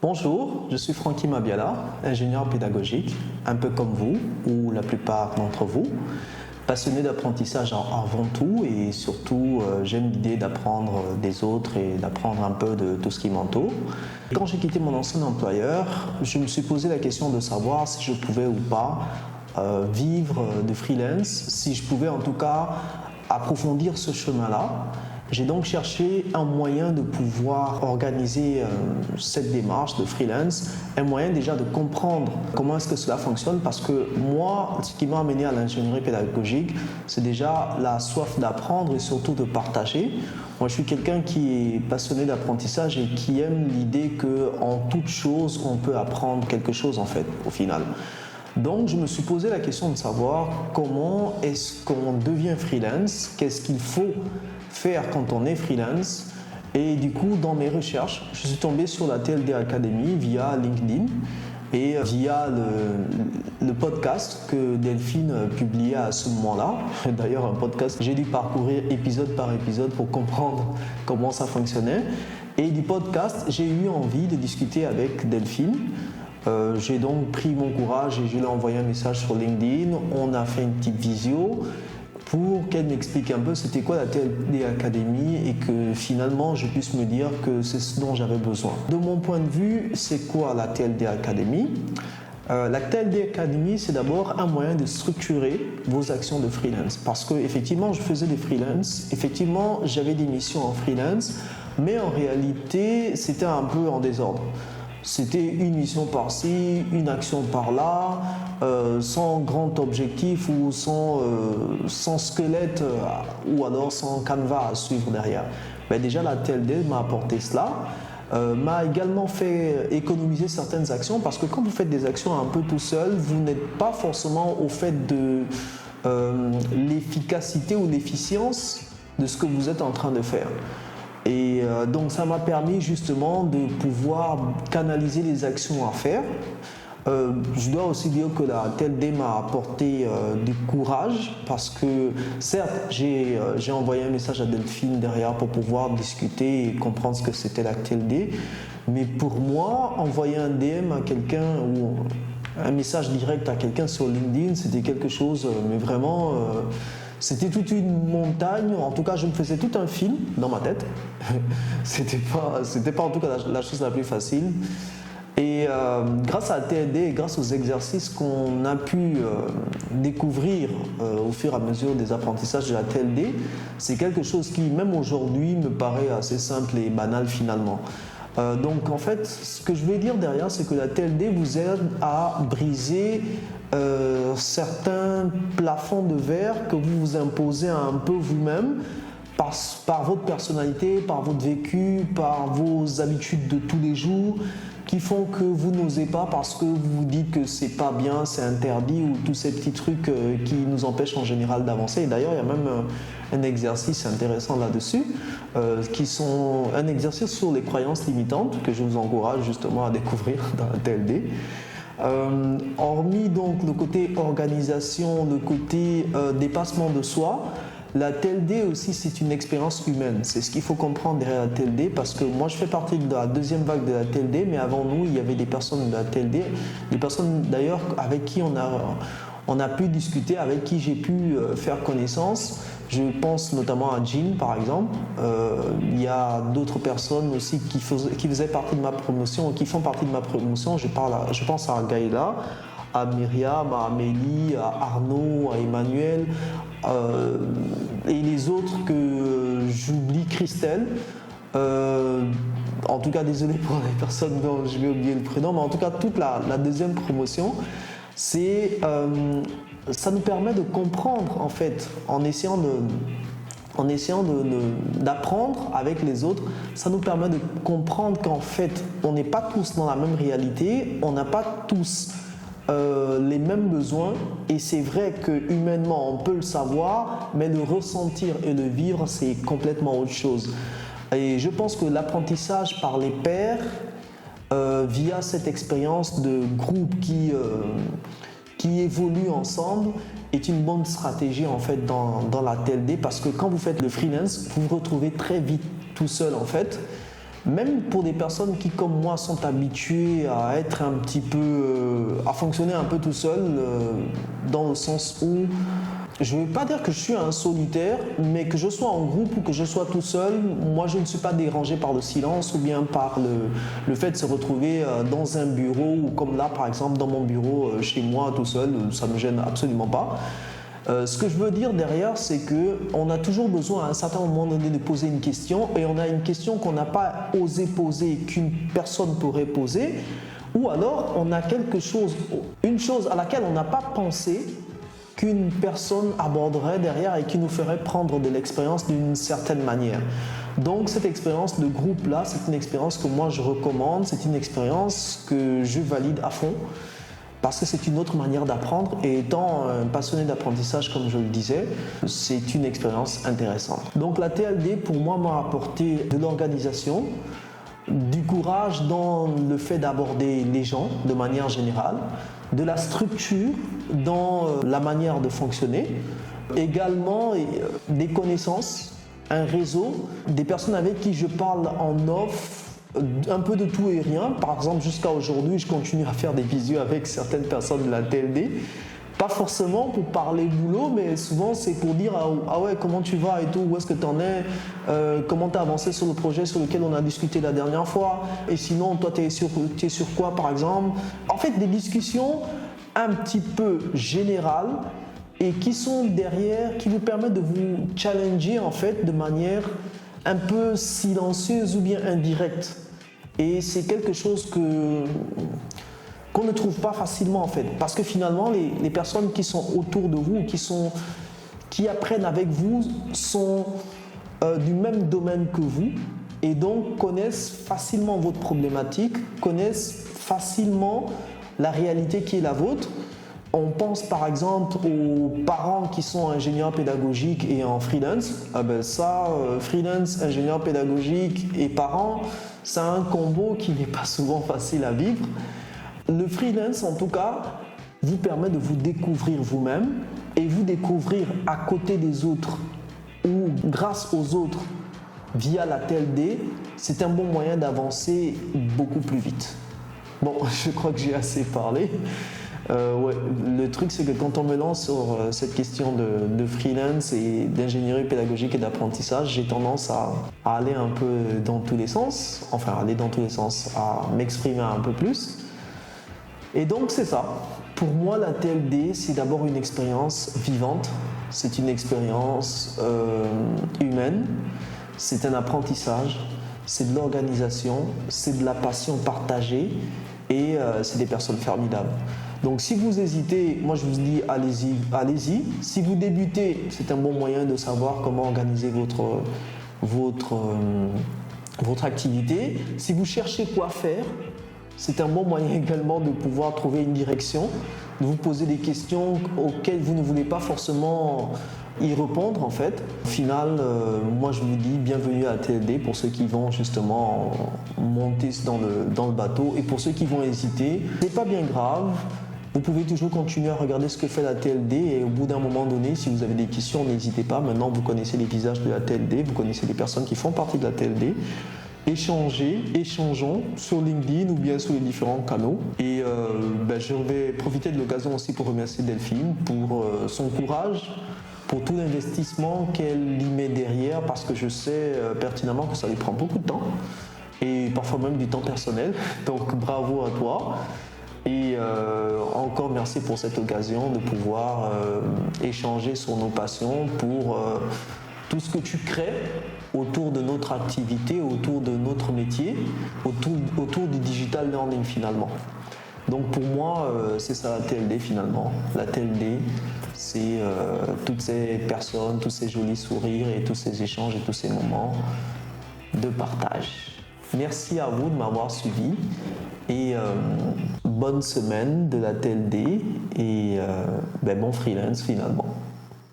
Bonjour, je suis Francky Mabiala, ingénieur pédagogique, un peu comme vous, ou la plupart d'entre vous, passionné d'apprentissage avant tout et surtout j'aime l'idée d'apprendre des autres et d'apprendre un peu de tout ce qui m'entoure. Quand j'ai quitté mon ancien employeur, je me suis posé la question de savoir si je pouvais ou pas vivre de freelance, si je pouvais en tout cas approfondir ce chemin-là. J'ai donc cherché un moyen de pouvoir organiser cette démarche de freelance, un moyen déjà de comprendre comment est-ce que cela fonctionne parce que moi, ce qui m'a amené à l'ingénierie pédagogique, c'est déjà la soif d'apprendre et surtout de partager. Moi, je suis quelqu'un qui est passionné d'apprentissage et qui aime l'idée qu'en toute chose, on peut apprendre quelque chose en fait, au final. Donc, je me suis posé la question de savoir comment est-ce qu'on devient freelance, qu'est-ce qu'il faut faire quand on est freelance. Et du coup, dans mes recherches, je suis tombé sur la TLD Academy via LinkedIn et via le podcast que Delphine publiait à ce moment-là. D'ailleurs, un podcast, j'ai dû parcourir épisode par épisode pour comprendre comment ça fonctionnait. Et du podcast, j'ai eu envie de discuter avec Delphine. J'ai donc pris mon courage et je lui ai envoyé un message sur LinkedIn. On a fait une petite visio pour qu'elle m'explique un peu c'était quoi la TLD Academy et que finalement je puisse me dire que c'est ce dont j'avais besoin. De mon point de vue, c'est quoi la TLD Academy ? La TLD Academy, c'est d'abord un moyen de structurer vos actions de freelance parce que effectivement, je faisais des freelance, effectivement, j'avais des missions en freelance, mais en réalité, c'était un peu en désordre. C'était une mission par-ci, une action par-là, sans grand objectif ou sans squelette ou alors sans canevas à suivre derrière. Mais déjà, la TLD m'a apporté cela, m'a également fait économiser certaines actions parce que quand vous faites des actions un peu tout seul, vous n'êtes pas forcément au fait de l'efficacité ou l'efficience de ce que vous êtes en train de faire. Et donc ça m'a permis justement de pouvoir canaliser les actions à faire. Je dois aussi dire que la TLD m'a apporté du courage parce que certes j'ai envoyé un message à Delphine derrière pour pouvoir discuter et comprendre ce que c'était la TLD, mais pour moi envoyer un DM à quelqu'un ou un message direct à quelqu'un sur LinkedIn c'était quelque chose mais vraiment c'était toute une montagne, en tout cas je me faisais tout un film dans ma tête. C'était pas en tout cas la chose la plus facile. Et grâce à la TLD et grâce aux exercices qu'on a pu découvrir au fur et à mesure des apprentissages de la TLD, c'est quelque chose qui même aujourd'hui me paraît assez simple et banal finalement. Donc en fait, ce que je veux dire derrière, c'est que la TLD vous aide à briser certains plafonds de verre que vous vous imposez un peu vous-même par votre personnalité, par votre vécu, par vos habitudes de tous les jours qui font que vous n'osez pas parce que vous vous dites que c'est pas bien, c'est interdit ou tous ces petits trucs qui nous empêchent en général d'avancer. Et d'ailleurs, il y a même un exercice intéressant là-dessus qui sont un exercice sur les croyances limitantes que je vous encourage justement à découvrir dans la TLD. Hormis donc le côté organisation, le côté dépassement de soi, la TLD aussi c'est une expérience humaine. C'est ce qu'il faut comprendre derrière la TLD parce que moi je fais partie de la deuxième vague de la TLD, mais avant nous il y avait des personnes de la TLD, des personnes d'ailleurs avec qui on a pu discuter, avec qui j'ai pu faire connaissance. Je pense notamment à Jean par exemple. Il y a d'autres personnes aussi qui faisaient partie de ma promotion, qui font partie de ma promotion. Je pense à Gaïla, à Myriam, à Amélie, à Arnaud, à Emmanuel et les autres que j'oublie, Christelle. En tout cas, désolé pour les personnes dont je vais oublier le prénom, mais en tout cas, toute la deuxième promotion, ça nous permet de comprendre en fait, en essayant d'apprendre avec les autres, ça nous permet de comprendre qu'en fait, on n'est pas tous dans la même réalité, on n'a pas tous les mêmes besoins et c'est vrai que humainement on peut le savoir, mais le ressentir et le vivre c'est complètement autre chose. Et je pense que l'apprentissage par les pairs via cette expérience de groupe qui évoluent ensemble est une bonne stratégie en fait dans la TLD parce que quand vous faites le freelance, vous vous retrouvez très vite tout seul en fait. Même pour des personnes qui, comme moi, sont habituées à être un petit peu, à fonctionner un peu tout seul, dans le sens où je ne veux pas dire que je suis un solitaire, mais que je sois en groupe ou que je sois tout seul, moi je ne suis pas dérangé par le silence ou bien par le fait de se retrouver dans un bureau ou comme là par exemple dans mon bureau chez moi tout seul, ça ne me gêne absolument pas. Ce que je veux dire derrière, c'est qu'on a toujours besoin à un certain moment donné de poser une question et on a une question qu'on n'a pas osé poser, qu'une personne pourrait poser, ou alors on a quelque chose, une chose à laquelle on n'a pas pensé, qu'une personne aborderait derrière et qui nous ferait prendre de l'expérience d'une certaine manière. Donc cette expérience de groupe-là, c'est une expérience que moi je recommande, c'est une expérience que je valide à fond, parce que c'est une autre manière d'apprendre et étant un passionné d'apprentissage comme je le disais, c'est une expérience intéressante. Donc la TLD pour moi m'a apporté de l'organisation, du courage dans le fait d'aborder les gens de manière générale, de la structure dans la manière de fonctionner, également des connaissances, un réseau, des personnes avec qui je parle en off, un peu de tout et rien. Par exemple, jusqu'à aujourd'hui, je continue à faire des visios avec certaines personnes de la TLD. Pas forcément pour parler boulot, mais souvent c'est pour dire ah ouais, comment tu vas et tout, où est-ce que tu en es, comment tu as avancé sur le projet sur lequel on a discuté la dernière fois, et sinon toi tu es sur quoi par exemple. En fait, des discussions un petit peu générales et qui sont derrière, qui vous permettent de vous challenger en fait de manière un peu silencieuse ou bien indirecte. Et c'est quelque chose qu'on ne trouve pas facilement en fait, parce que finalement les personnes qui sont autour de vous, qui apprennent avec vous, sont du même domaine que vous et donc connaissent facilement votre problématique, connaissent facilement la réalité qui est la vôtre. On pense par exemple aux parents qui sont ingénieurs pédagogiques et en freelance. Freelance, ingénieur pédagogique et parents, c'est un combo qui n'est pas souvent facile à vivre. Le freelance, en tout cas, vous permet de vous découvrir vous-même et vous découvrir à côté des autres ou grâce aux autres via la TLD, c'est un bon moyen d'avancer beaucoup plus vite. Bon, je crois que j'ai assez parlé. Le truc, c'est que quand on me lance sur cette question de freelance et d'ingénierie pédagogique et d'apprentissage, j'ai tendance à aller un peu dans tous les sens, à m'exprimer un peu plus. Et donc c'est ça. Pour moi, la TLD, c'est d'abord une expérience vivante, c'est une expérience humaine, c'est un apprentissage, c'est de l'organisation, c'est de la passion partagée et c'est des personnes formidables. Donc si vous hésitez, moi je vous dis allez-y. Si vous débutez, c'est un bon moyen de savoir comment organiser votre activité. Si vous cherchez quoi faire, c'est un bon moyen également de pouvoir trouver une direction, de vous poser des questions auxquelles vous ne voulez pas forcément y répondre en fait. Au final, moi je vous dis bienvenue à la TLD pour ceux qui vont justement monter dans le bateau et pour ceux qui vont hésiter, c'est pas bien grave. Vous pouvez toujours continuer à regarder ce que fait la TLD et au bout d'un moment donné, si vous avez des questions, n'hésitez pas. Maintenant, vous connaissez les visages de la TLD, vous connaissez les personnes qui font partie de la TLD. Échangeons sur LinkedIn ou bien sur les différents canaux. Et je vais profiter de l'occasion aussi pour remercier Delphine pour son courage, pour tout l'investissement qu'elle y met derrière, parce que je sais pertinemment que ça lui prend beaucoup de temps et parfois même du temps personnel. Donc bravo à toi. Et encore merci pour cette occasion de pouvoir échanger sur nos passions pour tout ce que tu crées autour de notre activité, autour de notre métier, autour du digital learning finalement. Donc pour moi, c'est ça la TLD finalement. La TLD, c'est toutes ces personnes, tous ces jolis sourires et tous ces échanges et tous ces moments de partage. Merci à vous de m'avoir suivi et bonne semaine de la TLD et bon freelance finalement.